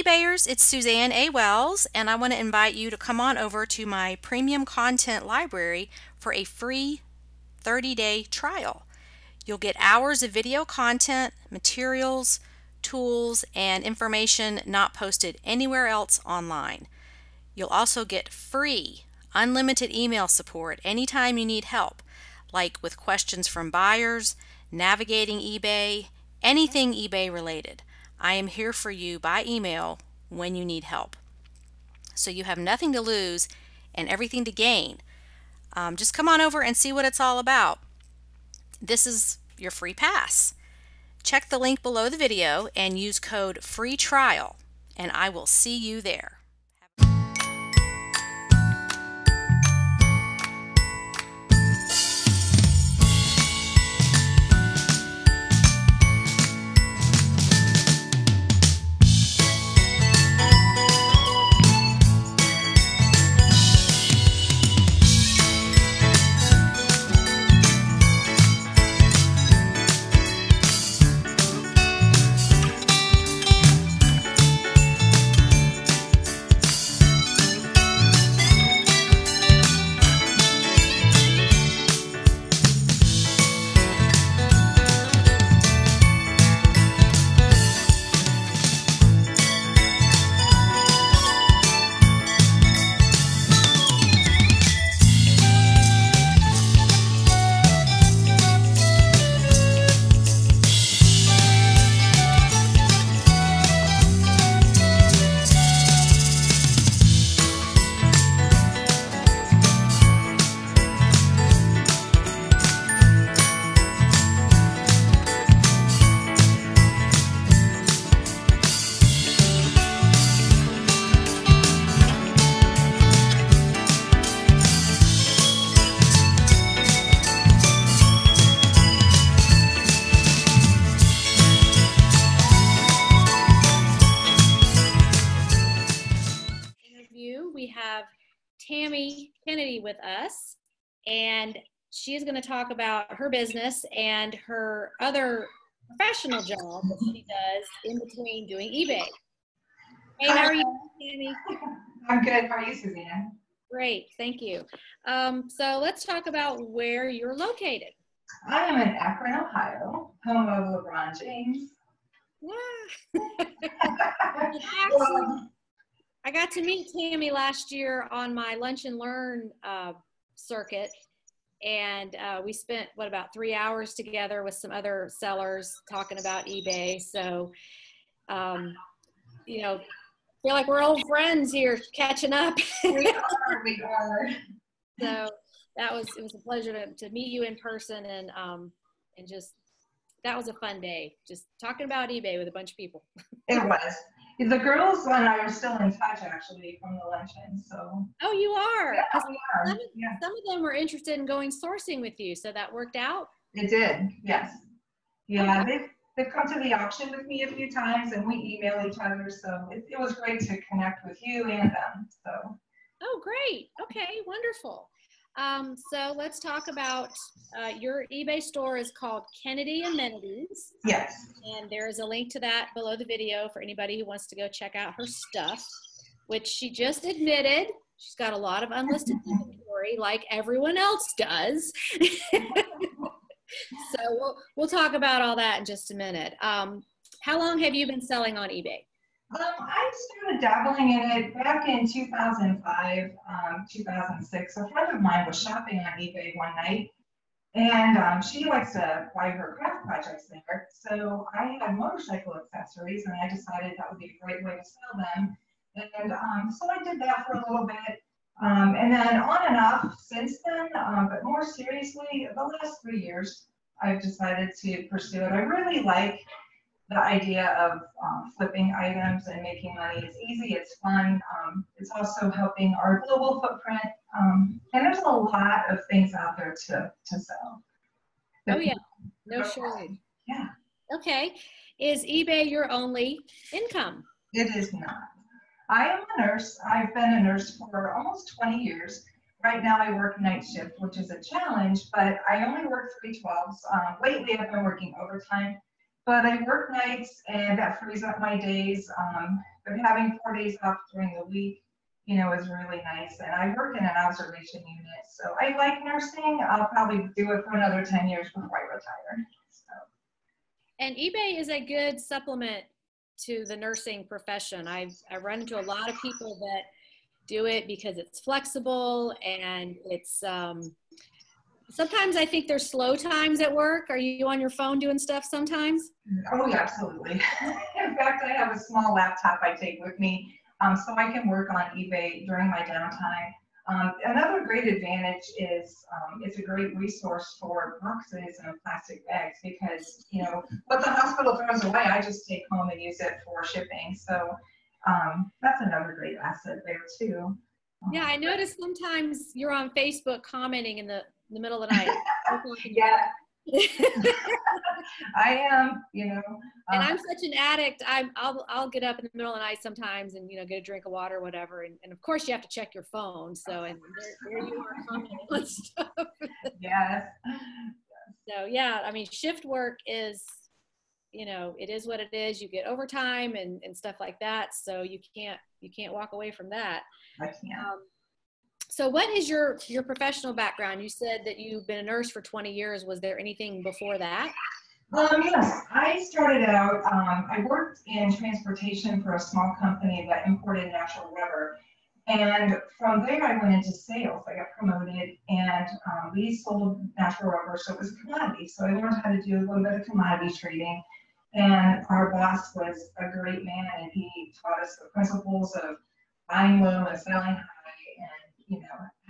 eBayers, it's Suzanne A. Wells, and I want to invite you to come on over to my premium content library for a free 30-day trial. You'll get hours of video content, materials, tools, and information not posted anywhere else online. You'll also get free, unlimited email support anytime you need help, like with questions from buyers, navigating eBay, anything eBay related. I am here for you by email when you need help. So you have nothing to lose and everything to gain. Just come on over and see what it's all about. This is your free pass. Check the link below the video and use code FREETRIAL, and I will see you there. We have Tammy Kennedy with us, and she is going to talk about her business and her other professional job that she does in between doing eBay. Hey, how are you, Tammy? I'm good. How are you, Suzanne? Great, thank you. So let's talk about where you're located. I am in Akron, Ohio, home of LeBron James. Yeah. Actually, I got to meet Tammy last year on my Lunch and Learn circuit, and we spent, about 3 hours together with some other sellers talking about eBay. So, you know, feel like we're old friends here catching up. We are. So it was a pleasure to meet you in person, and just, that was a fun day, just talking about eBay with a bunch of people. It was. The girls and I are still in touch, actually, from the luncheon. So. Oh, you are? Yeah, we are. Some of them were interested in going sourcing with you, so that worked out? It did, yes. Yeah, okay. They've come to the auction with me a few times, and we email each other, so it was great to connect with you and them. So. Oh, great. Okay, wonderful. So let's talk about your eBay store is called Kennedy Amenities. Yes. And there is a link to that below the video for anybody who wants to go check out her stuff, which she just admitted she's got a lot of unlisted inventory like everyone else does. So we'll talk about all that in just a minute. How long have you been selling on eBay? I started dabbling in it back in 2005, 2006. A friend of mine was shopping on eBay one night, and she likes to buy her craft projects there. So I had motorcycle accessories, and I decided that would be a great way to sell them. And so I did that for a little bit, and then on and off since then, but more seriously, the last 3 years, I've decided to pursue it. I really like the idea of flipping items and making money. It's easy, it's fun. It's also helping our global footprint. And there's a lot of things out there to sell. Oh yeah, no sure. Yeah. Okay, is eBay your only income? It is not. I am a nurse. I've been a nurse for almost 20 years. Right now I work night shift, which is a challenge, but I only work 3/12s. Lately I've been working overtime. but I work nights and that frees up my days. But having 4 days off during the week, is really nice. And I work in an observation unit, so I like nursing. I'll probably do it for another 10 years before I retire. So. And eBay is a good supplement to the nursing profession. I run into a lot of people that do it because it's flexible and it's, sometimes I think there's slow times at work. Are you on your phone doing stuff sometimes? Oh, yeah, absolutely. In fact, I have a small laptop I take with me, so I can work on eBay during my downtime. Another great advantage is it's a great resource for boxes and plastic bags because, what the hospital throws away, I just take home and use it for shipping. So that's another great asset there too. Yeah, I noticed sometimes you're on Facebook commenting in the middle of the night. Yeah. I am, and I'm such an addict. I'll get up in the middle of the night sometimes and get a drink of water or whatever, and of course you have to check your phone. So and there you are commenting on stuff. Yes. So yeah, I mean shift work is, it is what it is. You get overtime and stuff like that. So you can't walk away from that. I can't. So what is your professional background? You said that you've been a nurse for 20 years. Was there anything before that? Yes, I started out, I worked in transportation for a small company that imported natural rubber. And from there, I went into sales. I got promoted and we sold natural rubber, so it was a commodity. So I learned how to do a little bit of commodity trading. And our boss was a great man, and he taught us the principles of buying low and selling high, and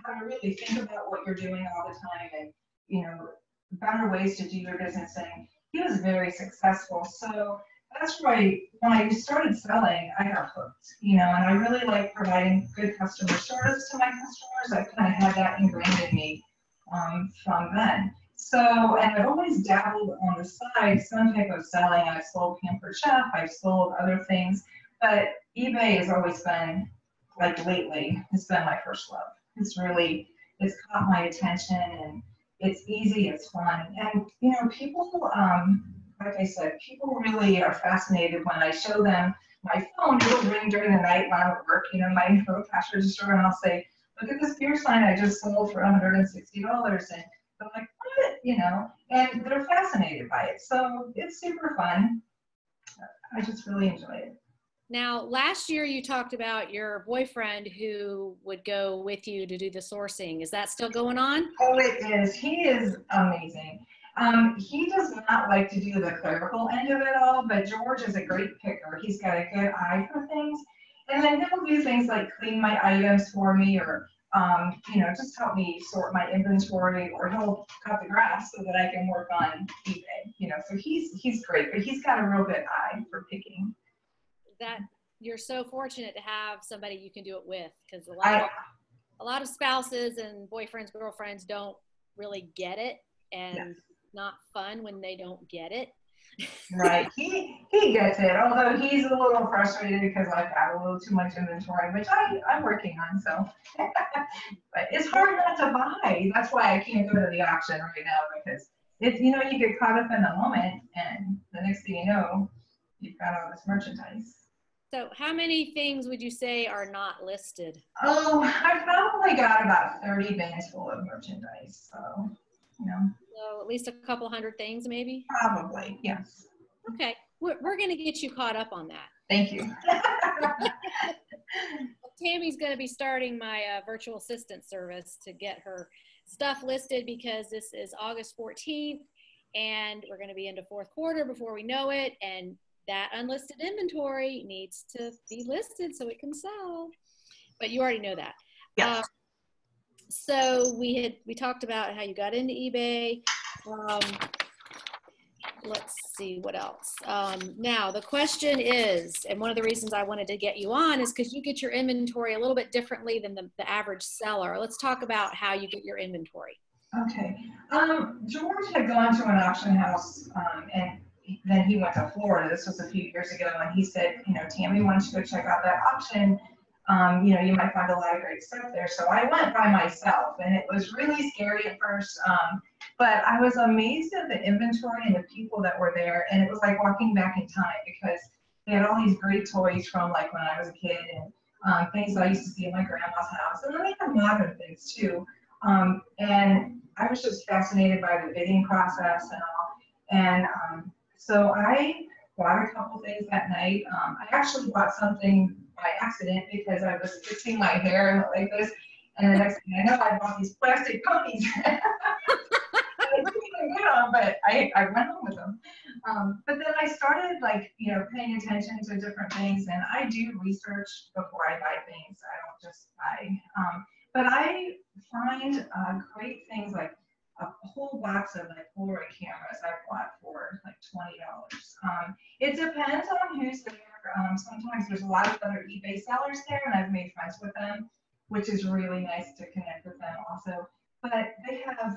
how to really think about what you're doing all the time, and better ways to do your business. And he was very successful. So that's why when I started selling, I got hooked. And I really like providing good customer service to my customers. I kind of had that ingrained in me from then. So, and I've always dabbled on the side, some type of selling. I've sold Pampered Chef, I've sold other things, but eBay has always been, like lately, it's been my first love. It's caught my attention, and it's easy, it's fun. And, people, like I said, people really are fascinated when I show them my phone. It'll ring during the night when I'm at work, my little cash register, and I'll say, look at this beer sign I just sold for $160. And they're like, what? And they're fascinated by it. So it's super fun. I just really enjoy it. Now, last year you talked about your boyfriend who would go with you to do the sourcing. Is that still going on? Oh, it is. He is amazing. He does not like to do the clerical end of it all, but George is a great picker. He's got a good eye for things. And then he'll do things like clean my items for me, or just help me sort my inventory, or he'll cut the grass so that I can work on eBay. So he's great, but he's got a real good eye for picking. That you're so fortunate to have somebody you can do it with, because a lot of spouses and boyfriends, girlfriends don't really get it, and yes. It's not fun when they don't get it. Right. He gets it, although he's a little frustrated because I've got a little too much inventory, which I'm working on. So, but it's hard not to buy. That's why I can't go to the auction right now, because it's you get caught up in the moment, and the next thing you know, you've got all this merchandise. So how many things would you say are not listed? Oh, I probably got about 30 bins full of merchandise. So, So at least a couple hundred things, maybe? Probably, yes. Okay. We're going to get you caught up on that. Thank you. Tammy's going to be starting my virtual assistant service to get her stuff listed, because this is August 14th, and we're going to be into fourth quarter before we know it. And that unlisted inventory needs to be listed so it can sell. But you already know that. Yes. So we talked about how you got into eBay. Let's see what else. Now the question is, and one of the reasons I wanted to get you on is because you get your inventory a little bit differently than the average seller. Let's talk about how you get your inventory. Okay. George had gone to an auction house, and then he went to Florida. This was a few years ago, and he said, Tammy, why don't you go check out that auction? You know, you might find a lot of great stuff there. So I went by myself, and it was really scary at first. But I was amazed at the inventory and the people that were there. And it was like walking back in time, because they had all these great toys from like when I was a kid, and things that I used to see in my grandma's house. And then they had modern things too. And I was just fascinated by the bidding process and all. And so I bought a couple things that night. I actually bought something by accident because I was fixing my hair like this. And the next thing I know, I bought these plastic ponies. I didn't even get them, but I went home with them. But then I started like, you know, paying attention to different things, and I do research before I buy things. I don't just buy. But I find great things like a whole box of like Polaroid cameras I bought for like $20. It depends on who's there. Sometimes there's a lot of other eBay sellers there, and I've made friends with them, which is really nice to connect with them also. But they have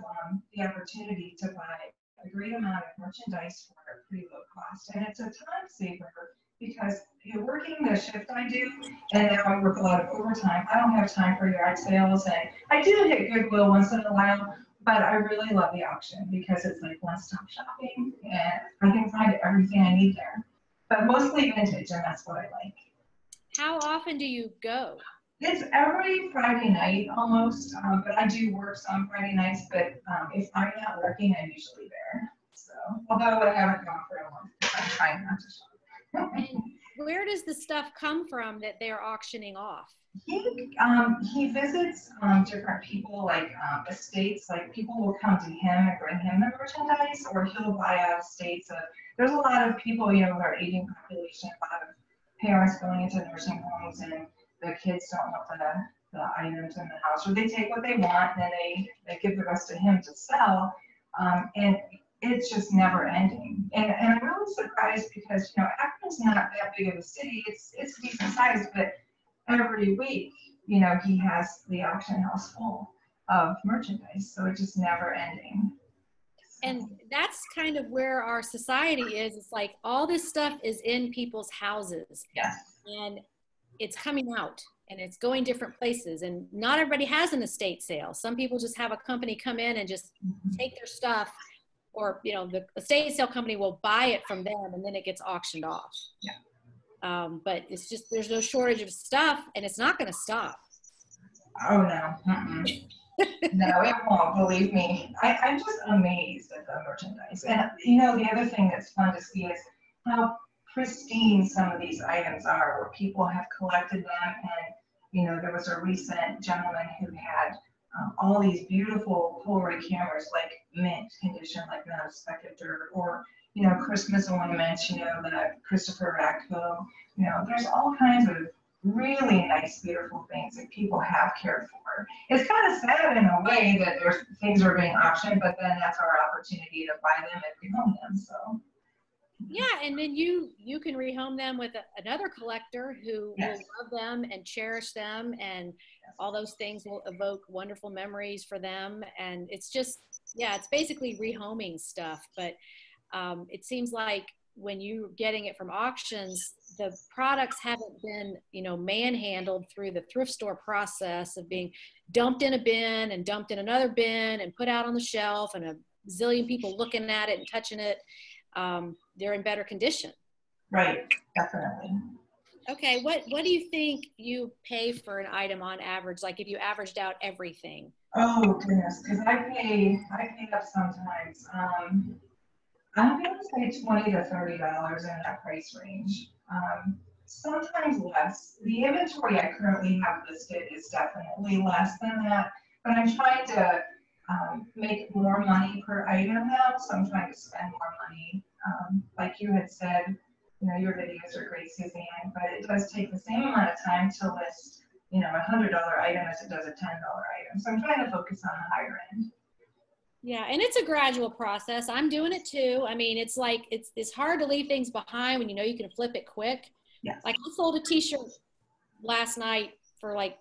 the opportunity to buy a great amount of merchandise for a pretty low cost, and it's a time saver because you're working the shift I do, and now I work a lot of overtime. I don't have time for yard sales, and I do hit Goodwill once in a while, but I really love the auction because it's like one-stop shopping, and I can find everything I need there. But mostly vintage, and that's what I like. How often do you go? It's every Friday night almost, but I do work some Friday nights, but if I'm not working, I'm usually there. So, although I haven't gone for a month, I'm trying not to shop. And where does the stuff come from that they're auctioning off? He visits different people, like estates, like people will come to him and bring him the merchandise, or he'll buy out estates. There's a lot of people, you know, with our aging population, a lot of parents going into nursing homes, and the kids don't want the items in the house, or they take what they want and then they give the rest to him to sell. And it's just never ending. And I'm really surprised because, you know, Akron's not that big of a city. It's decent size, but every week, you know, he has the auction house full of merchandise. So it's just never ending. And that's kind of where our society is. It's like all this stuff is in people's houses. Yes. And it's coming out and it's going different places, and not everybody has an estate sale. Some people just have a company come in and just take their stuff, or, you know, the estate sale company will buy it from them and then it gets auctioned off. Yeah. But it's just, there's no shortage of stuff, and it's not going to stop. Oh, no. No, it won't, believe me. I'm just amazed at the merchandise. And, you know, the other thing that's fun to see is how pristine some of these items are, where people have collected them. And, you know, there was a recent gentleman who had all these beautiful Polaroid cameras, like mint condition, like not a speck of dirt, or, you know, Christmas ornaments, you know, the Christopher Rackville. You know, there's all kinds of really nice, beautiful things that people have cared for. It's kind of sad in a way that there's things are being auctioned, but then that's our opportunity to buy them and rehome them. So. Yeah, and then you can rehome them with another collector who Yes. will love them and cherish them, and all those things will evoke wonderful memories for them. And it's just, yeah, it's basically rehoming stuff. But it seems like when you're getting it from auctions, the products haven't been, you know, manhandled through the thrift store process of being dumped in a bin and dumped in another bin and put out on the shelf, and a zillion people looking at it and touching it. They're in better condition. Right, definitely. Okay, what do you think you pay for an item on average? Like if you averaged out everything? Oh goodness, because I pay up sometimes. I'm going to say $20 to $30 in that price range. Sometimes less. The inventory I currently have listed is definitely less than that, but I'm trying to make more money per item now, so I'm trying to spend more money. Like you had said, you know, your videos are great, Suzanne, but it does take the same amount of time to list, you know, a $100 item as it does a $10 item. So I'm trying to focus on the higher end. Yeah, and it's a gradual process. I'm doing it too. I mean, it's like, it's hard to leave things behind when you know you can flip it quick. Yes. Like I sold a t-shirt last night for like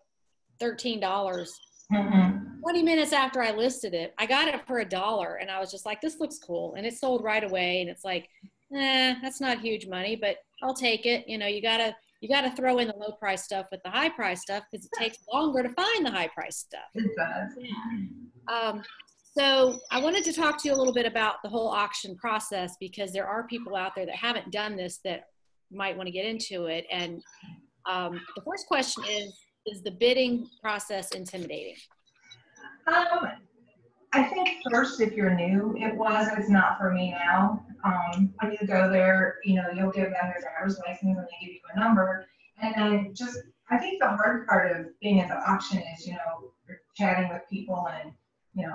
$13. 20 minutes after I listed it, I got it for $1, and I was just like, this looks cool. And it sold right away. And it's like, that's not huge money, but I'll take it. You know, you gotta you got to throw in the low price stuff with the high price stuff because it takes longer to find the high price stuff. It does. So I wanted to talk to you a little bit about the whole auction process, because there are people out there that haven't done this that might want to get into it. And the first question is the bidding process intimidating? I think first, if you're new, it's not for me now. When you go there, you'll give them your driver's license and they give you a number. And then I think the hard part of being at the auction is, you're chatting with people and,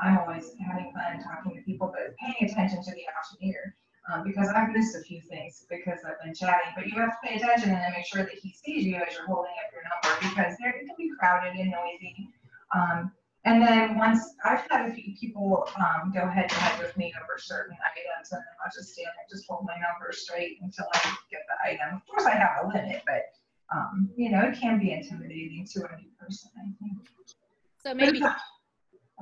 I'm always having fun talking to people, but paying attention to the auctioneer. Because I've missed a few things because I've been chatting, but you have to pay attention and then make sure that he sees you as you're holding up your number, because it can be crowded and noisy. And then once I've had a few people go head to head with me over certain items, and then I'll just stand there, just hold my number straight until I get the item. Of course, I have a limit, but it can be intimidating to a new person, I think. So maybe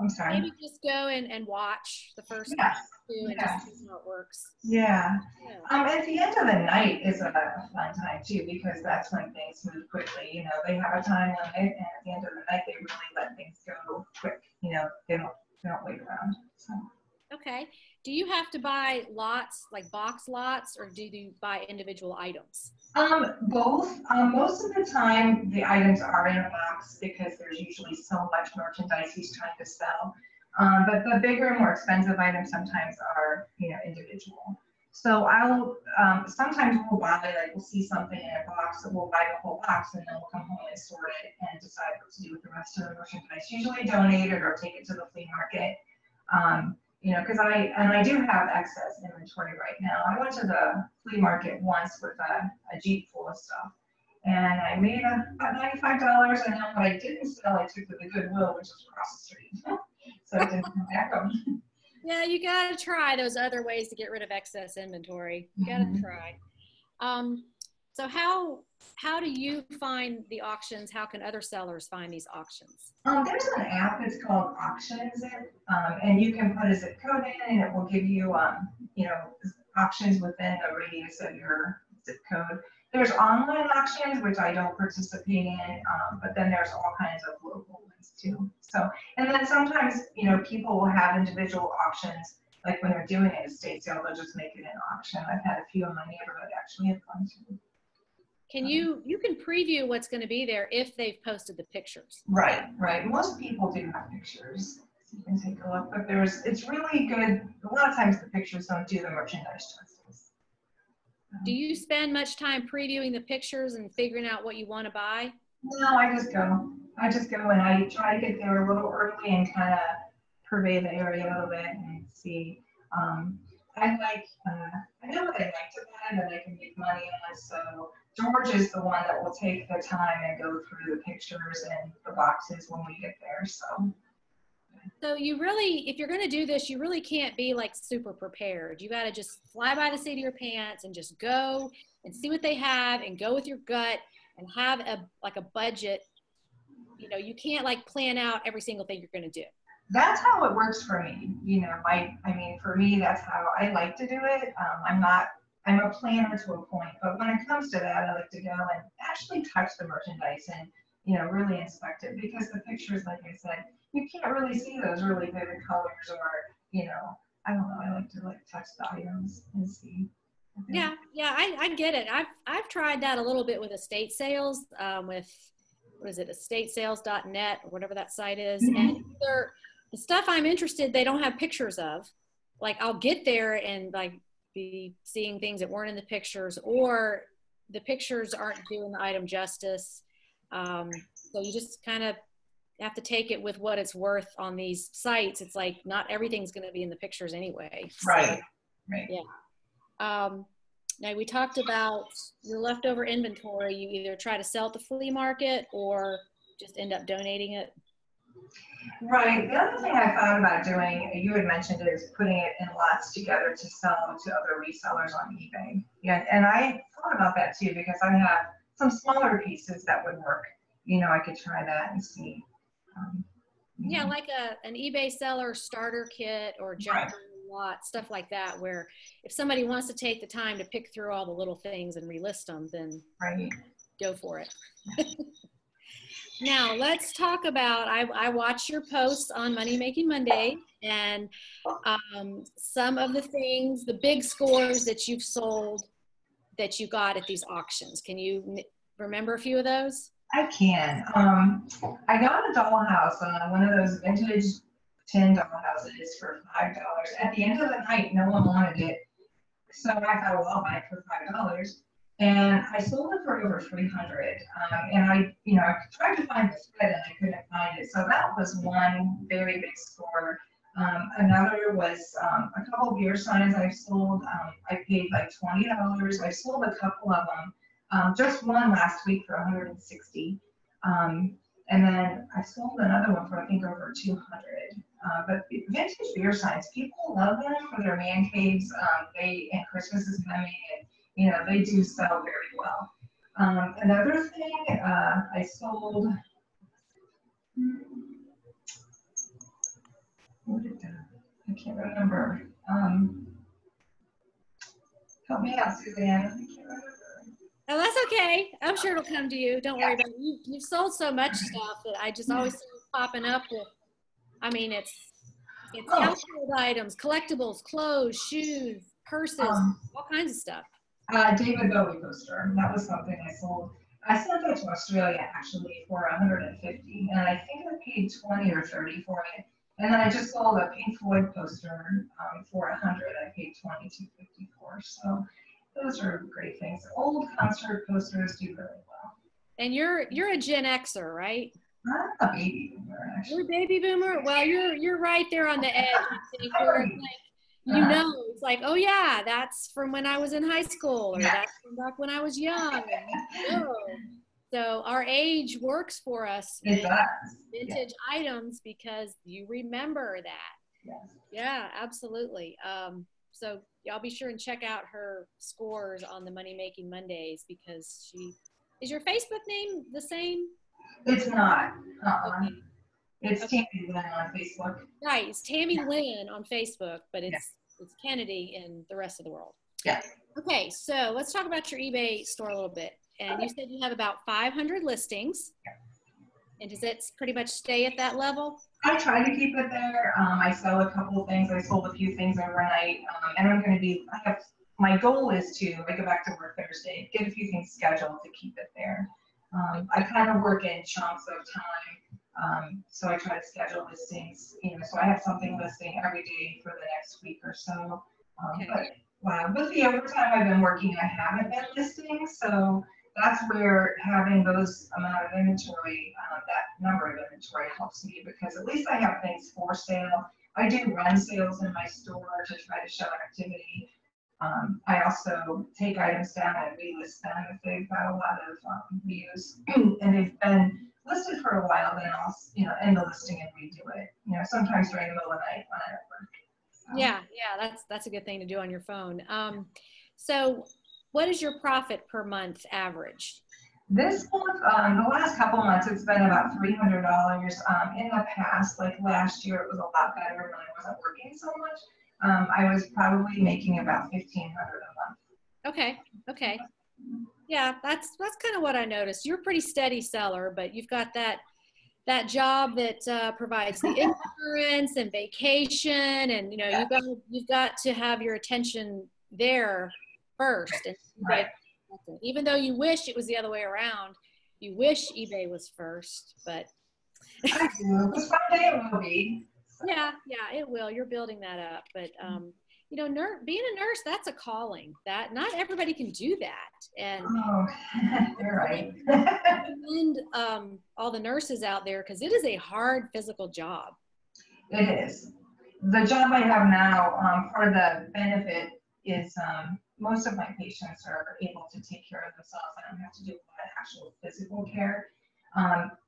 I'm sorry. Maybe just go and watch the first two and just see how it works. Yeah. At the end of the night is a fun time too, because that's when things move quickly. They have a time limit, and at the end of the night, they really let things go quick. They don't wait around. So. Okay. Do you have to buy lots, like box lots, or do you buy individual items? Both. Most of the time, the items are in a box because there's usually so much merchandise he's trying to sell. But the bigger, more expensive items sometimes are, individual. So sometimes we'll see something in a box, and we'll buy the whole box, and then we'll come home and sort it and decide what to do with the rest of the merchandise. Usually donate it or take it to the flea market. Because I do have excess inventory right now. I went to the flea market once with a Jeep full of stuff, and I made about $95, and then what I didn't sell, I took to the Goodwill, which is across the street. So it didn't come back up. Yeah, you got to try those other ways to get rid of excess inventory. You got to try. So how do you find the auctions? How can other sellers find these auctions? There's an app. It's called Auctions, and you can put a zip code in, and it will give you, auctions within a radius of your zip code. There's online auctions, which I don't participate in, but then there's all kinds of local ones too. So, and then sometimes, people will have individual auctions, like when they're doing an estate sale, they'll just make it an auction. I've had a few in my neighborhood actually have fun too. Can you can preview what's going to be there if they've posted the pictures? Right. Most people do have pictures. So you can take a look, but it's really good. A lot of times the pictures don't do the merchandise justice. Do you spend much time previewing the pictures and figuring out what you want to buy? No, I just go and I try to get there a little early and kind of survey the area a little bit and see. I know what I like to buy that I can make money on, so George is the one that will take the time and go through the pictures and the boxes when we get there. So you really, if you're going to do this, you really can't be like super prepared. You got to just fly by the seat of your pants and just go and see what they have and go with your gut and have a budget. You can't like plan out every single thing you're going to do. That's how it works for me. For me, that's how I like to do it. I'm a planner to a point, but when it comes to that, I like to go and actually touch the merchandise and, really inspect it, because the pictures, like I said, you can't really see those really vivid colors or, I don't know. I like to touch the items and see. Yeah, I get it. I've tried that a little bit with estate sales, with, what is it, estatesales.net or whatever that site is. Mm-hmm. And the stuff I'm interested, they don't have pictures of. Like I'll get there and be seeing things that weren't in the pictures, or the pictures aren't doing the item justice. So you just kind of have to take it with what it's worth on these sites. It's like not everything's going to be in the pictures anyway. Right. Yeah. Now we talked about your leftover inventory. You either try to sell at the flea market or just end up donating it. Right. The other thing I thought about doing, you had mentioned, is putting it in lots together to sell to other resellers on eBay. Yeah, and I thought about that too, because I have some smaller pieces that would work. I could try that and see. Yeah, like an eBay seller starter kit or jumper lot, stuff like that, where if somebody wants to take the time to pick through all the little things and relist them, then. Right. go for it. Now let's talk about, I watch your posts on Money Making Monday, and some of the things, the big scores that you've sold that you got at these auctions. Can you remember a few of those? I can. I got a dollhouse, one of those vintage tin dollhouses for $5. At the end of the night, no one wanted it. So I thought, well, I'll buy it for $5. And I sold it for over 300. And I tried to find the spread and I couldn't find it. So that was one very big score. Another was a couple of beer signs I've sold. I paid like $20. I sold a couple of them. Just one last week for $160. And then I sold another one for I think over $200. But vintage beer signs, people love them for their man caves. And Christmas is coming, and they do sell very well. Another thing I sold. I can't remember. Help me out, Suzanne. I can't remember. Oh, that's okay. I'm sure it'll come to you. Don't worry about it. You've sold so much stuff that I just always see it popping up with. I mean, it's household items, collectibles, clothes, shoes, purses, all kinds of stuff. David Bowie poster. That was something I sold. I sent that to Australia actually for $150, and I think I paid $20 or $30 for it. And then I just sold a Pink Floyd poster for $100. I paid $22.50 for. So those are great things. Old concert posters do really well. And you're a Gen Xer, right? I'm a baby boomer, actually. You're a baby boomer? Well, you're right there on the edge. I think, where it's like, it's like, oh yeah, that's from when I was in high school, or that's from back when I was young. So our age works for us. It does. Vintage items, because you remember that. Yes. Yeah, absolutely. So y'all be sure and check out her scores on the Money Making Mondays, because is your Facebook name the same? It's not. Okay. It's Tammy Lynn on Facebook. Right, it's Tammy Lynn on Facebook, but it's Kennedy in the rest of the world. Yeah. Okay, so let's talk about your eBay store a little bit. And you said you have about 500 listings. Yeah. And does it pretty much stay at that level? I try to keep it there. I sell a couple of things. I sold a few things overnight. And I'm going to my goal is to, I go back to work Thursday, get a few things scheduled to keep it there. I kind of work in chunks of time. So I try to schedule listings, so I have something listing every day for the next week or so. But with the overtime I've been working, I haven't been listing. So that's where having those amount of inventory, that number of inventory helps me, because at least I have things for sale. I do run sales in my store to try to show activity. I also take items down and relist them if they've got a lot of views and they've been listed for a while. Then I'll end the listing and redo it. Sometimes during the middle of the night when I'm at work. Yeah, that's a good thing to do on your phone. So what is your profit per month average? This month, the last couple of months, it's been about $300. In the past, like last year, it was a lot better when I wasn't working so much. I was probably making about $1,500 a month. Okay. Yeah, that's kind of what I noticed. You're a pretty steady seller, but you've got that job that provides the insurance and vacation, and you've got to have your attention there first. And right. Even though you wish it was the other way around, you wish eBay was first, but I do. Because one day it will be. Yeah, it will. You're building that up, but being a nurse, that's a calling. That not everybody can do that, and you're right. And all the nurses out there, because it is a hard physical job. It is. The job I have now, part of the benefit is most of my patients are able to take care of themselves. I don't have to do a lot of actual physical care.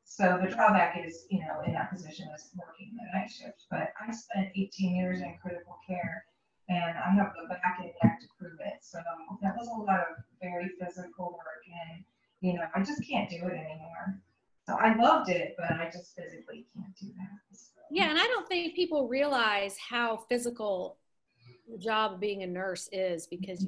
So the drawback is, in that position is working the night shift. But I spent 18 years in critical care, and I have the back and neck to prove it. So that was a lot of very physical work, and I just can't do it anymore. So I loved it, but I just physically can't do that. So. Yeah, and I don't think people realize how physical the job of being a nurse is, because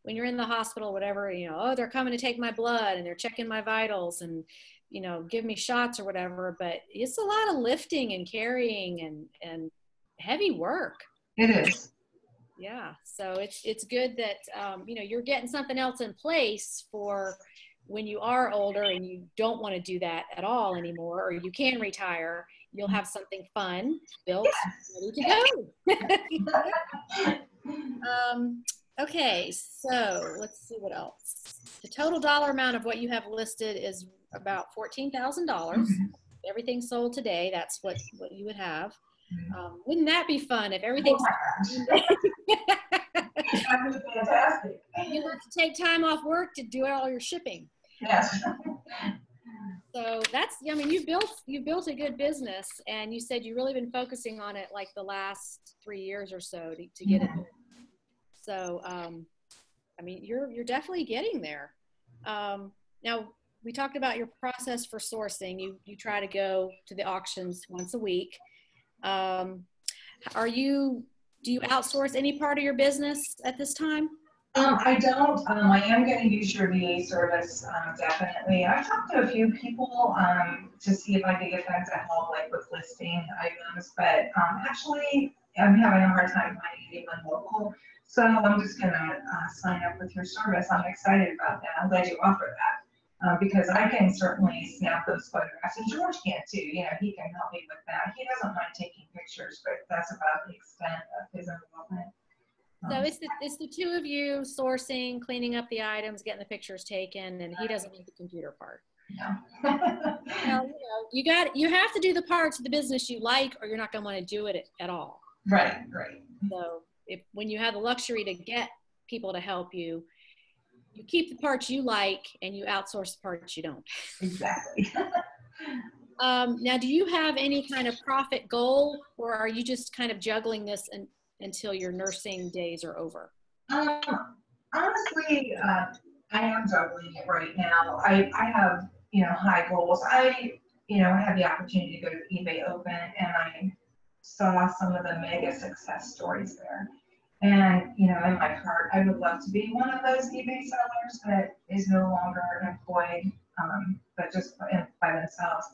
when you're in the hospital, whatever, you know, oh, they're coming to take my blood and they're checking my vitals and, you know, give me shots or whatever, but it's a lot of lifting and carrying and heavy work. It is. Yeah. So it's good that, you know, you're getting something else in place for when you are older and you don't want to do that at all anymore, or you can retire, you'll have something fun built, ready to go. Okay, so let's see what else. The total dollar amount of what you have listed is about $14,000. Everything sold today, that's what you would have. Wouldn't that be fun if everything's That would be fantastic. You have to take time off work to do all your shipping. Yes. So that's, I mean, you built a good business, and you said you've really been focusing on it like the last 3 years or so to get it. So, I mean, you're definitely getting there. Now, we talked about your process for sourcing. You try to go to the auctions once a week. Do you outsource any part of your business at this time? I don't. I am going to use your VA service, definitely. I've talked to a few people to see if I could get them to help, like with listing items, but actually, I'm having a hard time finding anyone local. So I'm just going to sign up with your service. I'm excited about that. I'm glad you offer that because I can certainly snap those photographs, and George can too. You know, he can help me with that. He doesn't mind taking pictures, but that's about the extent of his involvement. So it's the two of you sourcing, cleaning up the items, getting the pictures taken, and he doesn't need the computer part. No. Well, you know, you have to do the parts of the business you like, or you're not going to want to do it at all. Right. So when you have the luxury to get people to help you, you keep the parts you like and you outsource the parts you don't. Exactly. Now, do you have any kind of profit goal, or are you just kind of juggling this until your nursing days are over? Honestly, I am juggling it right now. I have, you know, high goals. I had the opportunity to go to eBay Open, and I saw some of the mega success stories there. And, you know, in my heart, I would love to be one of those eBay sellers that is no longer employed, but just by themselves.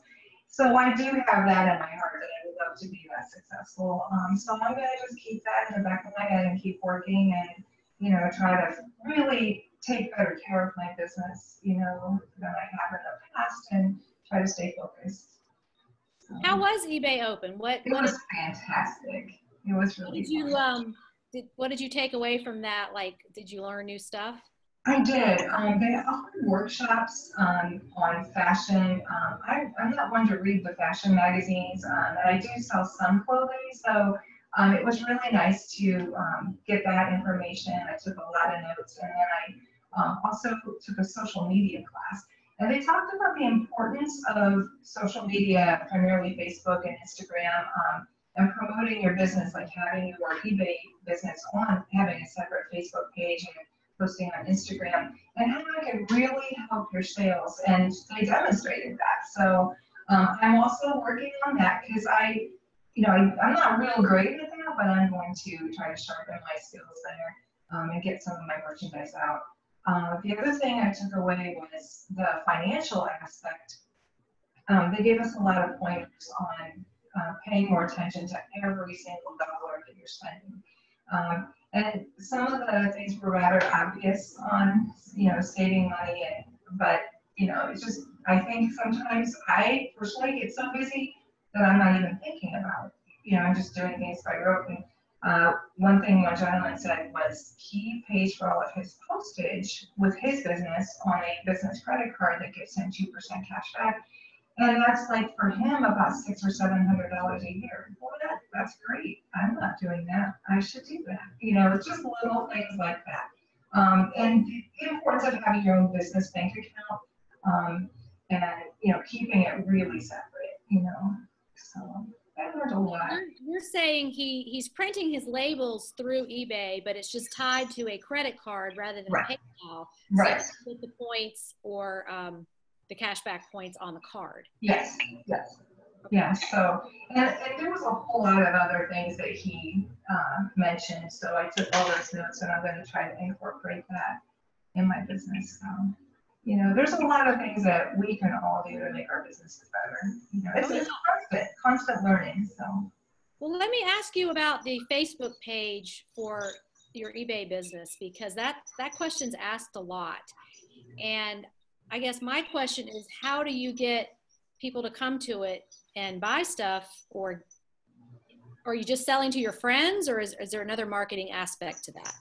So I do have that in my heart that I would love to be that successful. So I'm going to just keep that in the back of my head and keep working and, you know, try to really take better care of my business, you know, than I have in the past and try to stay focused. So, how was eBay Open? It was fantastic. It was really fun. What did you take away from that? Like, did you learn new stuff? I did. They offered workshops on fashion. I'm not one to read the fashion magazines, and I do sell some clothing, so it was really nice to get that information. I took a lot of notes, and then I also took a social media class. And they talked about the importance of social media, primarily Facebook and Instagram, and promoting your business, like having your eBay business on, having a separate Facebook page and posting on Instagram, and how it can really help your sales. And they demonstrated that. So I'm also working on that because I'm not real great at that, but I'm going to try to sharpen my skills there and get some of my merchandise out. The other thing I took away was the financial aspect. They gave us a lot of pointers on paying more attention to every single dollar that you're spending. And some of the things were rather obvious on, you know, saving money, but, you know, it's just, I think sometimes I personally get so busy that I'm not even thinking about it. You know, I'm just doing things by rote. And one thing one gentleman said was he pays for all of his postage with his business on a business credit card that gives him 2% cash back. And that's like for him about $600 or $700 a year. Well, that's great. I'm not doing that. I should do that. You know, it's just little things like that. And the importance of having your own business bank account and, you know, keeping it really separate, you know. So I learned a lot. You're saying he's printing his labels through eBay, but it's just tied to a credit card rather than PayPal. Right. So you get the points or the cashback points on the card. Yes. Yeah. So, and there was a whole lot of other things that he mentioned. So I took all those notes, and I'm going to try to incorporate that in my business. You know, there's a lot of things that we can all do to make our businesses better. You know, it's constant learning. So. Well, let me ask you about the Facebook page for your eBay business, because that question's asked a lot. And I guess my question is, how do you get people to come to it and buy stuff, or are you just selling to your friends, or is there another marketing aspect to that?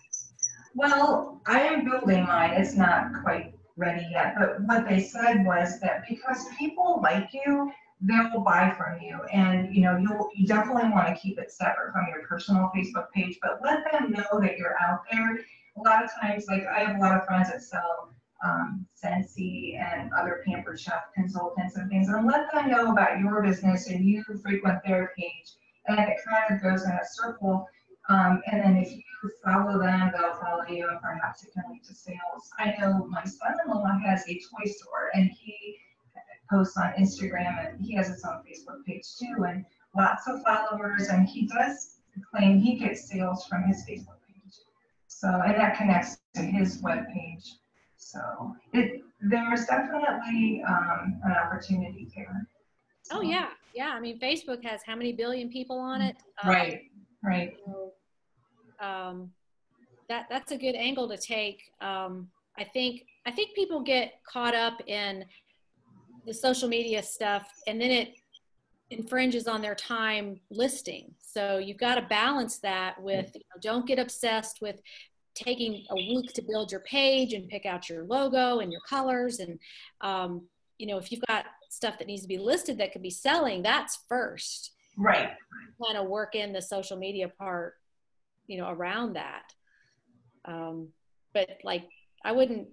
Well, I am building mine. It's not quite ready yet, but what they said was that because people like you, they'll buy from you, and you know, you definitely want to keep it separate from your personal Facebook page, but let them know that you're out there. A lot of times, like I have a lot of friends that sell Scentsy and other pampered chef consultants and things, and let them know about your business and you frequent their page, and it kind of goes in a circle. And then if you follow them, they'll follow you, and perhaps it can lead to sales. I know my son-in-law has a toy store, and he posts on Instagram, and he has his own Facebook page too, and lots of followers, and he does claim he gets sales from his Facebook page. So, and that connects to his web page. So there's definitely an opportunity there. So. Oh yeah, yeah. I mean, Facebook has how many billion people on it? Right. So, that's a good angle to take. I think people get caught up in the social media stuff, and then it infringes on their time listing. So you've got to balance that with, you know, don't get obsessed with taking a week to build your page and pick out your logo and your colors. And, you know, if you've got stuff that needs to be listed that could be selling, that's first. Right. Kind of work in the social media part, you know, around that. But like, I wouldn't,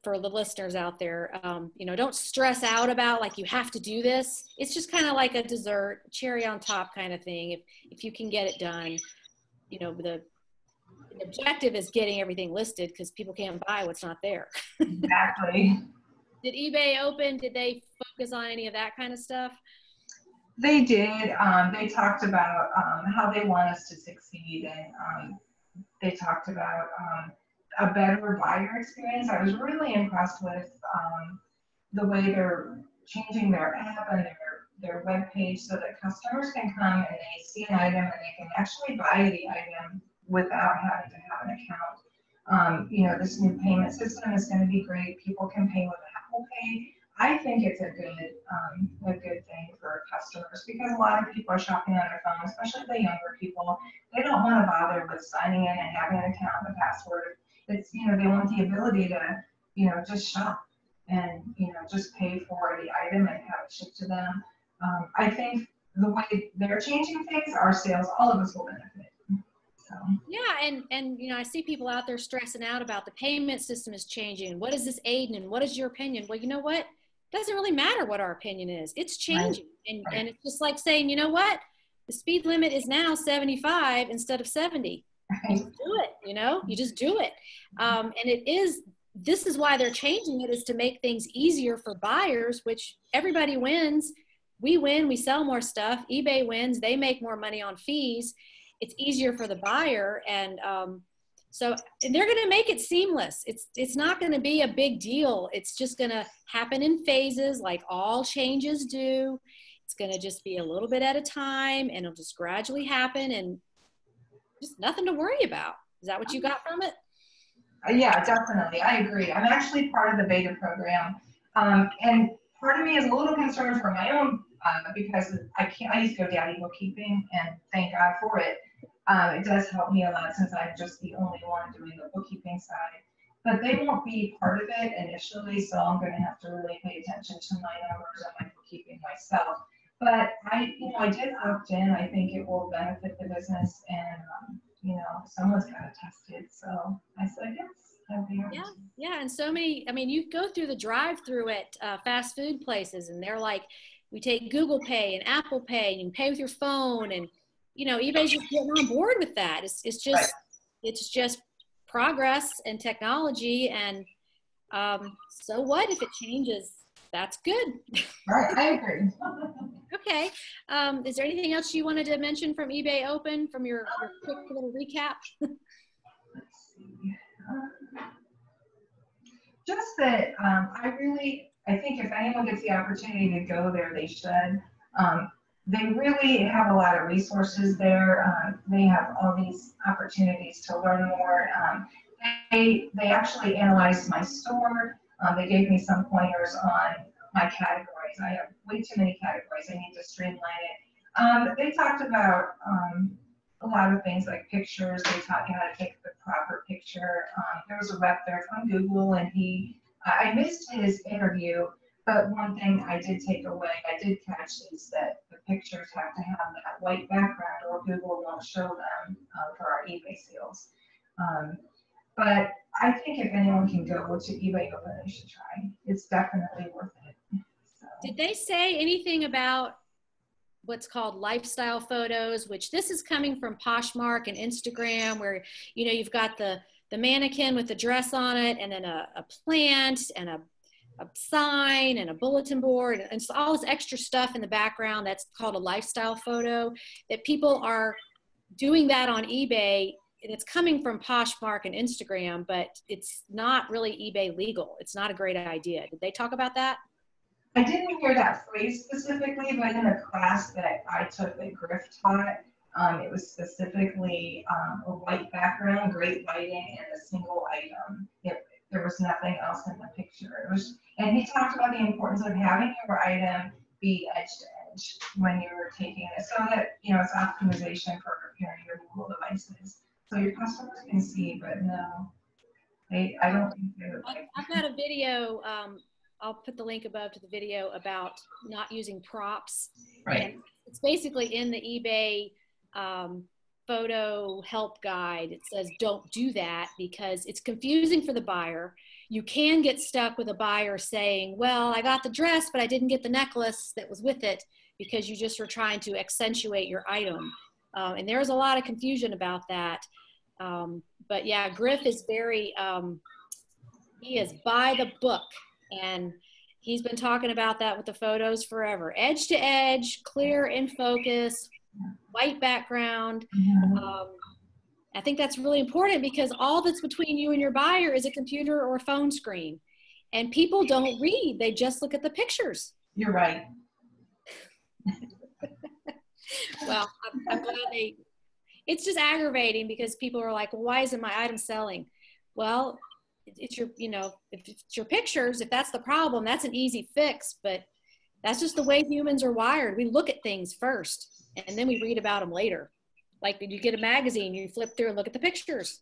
for the listeners out there, you know, don't stress out about like, you have to do this. It's just kind of like a dessert, cherry on top kind of thing. If you can get it done, you know, the objective is getting everything listed, because people can't buy what's not there. Exactly. Did eBay open? Did they focus on any of that kind of stuff? They did. They talked about how they want us to succeed, and they talked about a better buyer experience. I was really impressed with the way they're changing their app and their web page so that customers can come and they see an item and they can actually buy the item without having to have an account. You know, this new payment system is going to be great. People can pay with Apple Pay. I think it's a good thing for customers, because a lot of people are shopping on their phone, especially the younger people. They don't want to bother with signing in and having an account and a password. It's, you know, they want the ability to, you know, just shop and, you know, just pay for the item and have it shipped to them. I think the way they're changing things, our sales, all of us will benefit. So. Yeah, and you know, I see people out there stressing out about the payment system is changing. What is this aiding, and what is your opinion? Well, you know what? It doesn't really matter what our opinion is. It's changing. Right. And it's just like saying, you know what? The speed limit is now 75 instead of 70. Right. You just do it, you know? You just do it. And this is why they're changing it, is to make things easier for buyers, which everybody wins. We win, we sell more stuff. eBay wins, they make more money on fees. It's easier for the buyer, and so they're going to make it seamless. It's not going to be a big deal. It's just going to happen in phases, like all changes do. It's going to just be a little bit at a time, and it'll just gradually happen, and just nothing to worry about. Is that what you got from it? Yeah, definitely. I agree. I'm actually part of the beta program, and part of me is a little concerned for my own because I use GoDaddy bookkeeping, and thank God for it. It does help me a lot since I'm just the only one doing the bookkeeping side. But they won't be part of it initially, so I'm going to have to really pay attention to my numbers and my bookkeeping myself. But I did opt in. I think it will benefit the business, and someone's got to test it. So I said yes. Yeah, and so many. I mean, you go through the drive-through at fast food places, and they're like, we take Google Pay and Apple Pay, and you can pay with your phone, and eBay's just getting on board with that. It's just progress and technology, and so what if it changes? That's good. Right, I agree. Okay. Okay. Is there anything else you wanted to mention from eBay Open from your quick little recap? Let's see. Just that I think if anyone gets the opportunity to go there, they should. They really have a lot of resources there. They have all these opportunities to learn more. They actually analyzed my store. They gave me some pointers on my categories. I have way too many categories. I need to streamline it. They talked about a lot of things like pictures. They taught me how to take the proper picture. There was a rep there from Google, and I missed his interview, but one thing I did take away, I did catch, is that the pictures have to have that white background or Google won't show them for our eBay sales. But I think if anyone can go to eBay Open, they should try. It's definitely worth it. So. Did they say anything about what's called lifestyle photos, which this is coming from Poshmark and Instagram, where, you know, you've got the mannequin with the dress on it, and then a plant and a sign and a bulletin board, and so all this extra stuff in the background. That's called a lifestyle photo, that people are doing that on eBay. And it's coming from Poshmark and Instagram, but it's not really eBay legal. It's not a great idea. Did they talk about that? I didn't hear that phrase specifically, but in a class that I took that Griff taught, it was specifically a white background, great lighting, and a single item. There was nothing else in the picture. And he talked about the importance of having your item be edge to edge when you're taking it, so that, you know, it's optimization for preparing your mobile devices. So your customers can see, but no, I don't think they would like. I've got a video. I'll put the link above to the video about not using props. Right. And it's basically in the eBay photo help guide. It says don't do that because it's confusing for the buyer. You can get stuck with a buyer saying, well, I got the dress, but I didn't get the necklace that was with it, because you just were trying to accentuate your item. And there's a lot of confusion about that. But yeah, Griff is very, he is by the book, and he's been talking about that with the photos forever. Edge to edge, clear in focus, white background. I think that's really important, because all that's between you and your buyer is a computer or a phone screen. And people don't read, they just look at the pictures. You're right. Well, I'm glad it's just aggravating, because people are like, well, why isn't my item selling? Well, it's your, you know, if it's your pictures, if that's the problem, that's an easy fix, but that's just the way humans are wired. We look at things first, and then we read about them later. Like, you get a magazine, you flip through and look at the pictures.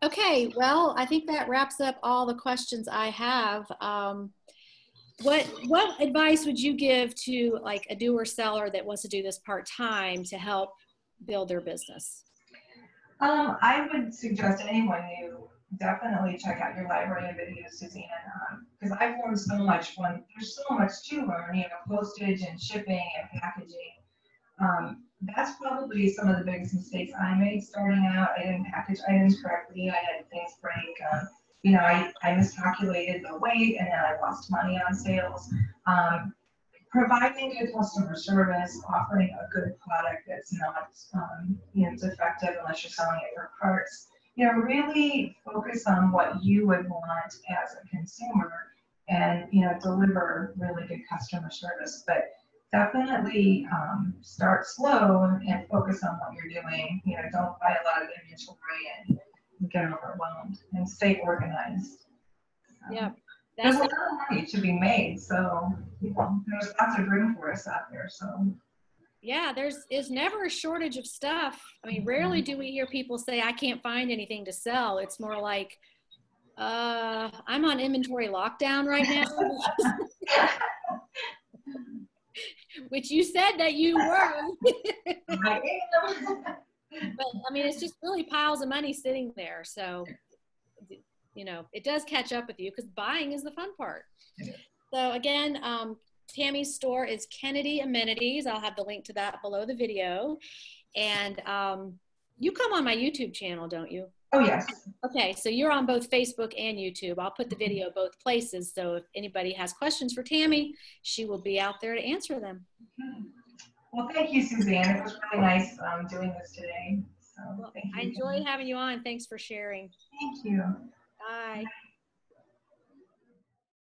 Okay, well, I think that wraps up all the questions I have. What advice would you give to like a newer seller that wants to do this part-time to help build their business? I would suggest anyone new definitely check out your library of videos, Susanna, because I've learned so much. There's so much to learn, you know, postage and shipping and packaging. That's probably some of the biggest mistakes I made starting out. I didn't package items correctly. I had things break. You know, I miscalculated the weight, and then I lost money on sales. Providing good customer service, offering a good product that's not, you know, defective unless you're selling it for parts. You know, really focus on what you would want as a consumer, and, you know, deliver really good customer service. But definitely start slow and focus on what you're doing. You know, don't buy a lot of inventory and get overwhelmed, and stay organized. Yeah. There's a lot of money to be made, so, you know, there's lots of room for us out there. So yeah, there's never a shortage of stuff. I mean, rarely do we hear people say, I can't find anything to sell. It's more like, I'm on inventory lockdown right now. Which you said that you were. I am. But I mean, it's just really piles of money sitting there. So, you know, it does catch up with you, because buying is the fun part. Yeah. So again, Tammy's store is Kennedy Amenities. I'll have the link to that below the video. And you come on my YouTube channel, don't you? Oh, yes. Okay, so you're on both Facebook and YouTube. I'll put the video both places, so if anybody has questions for Tammy, she will be out there to answer them. Well, thank you, Suzanne. It was really nice doing this today. So Well, thank you. I enjoyed having you on. Thanks for sharing. Thank you. Bye.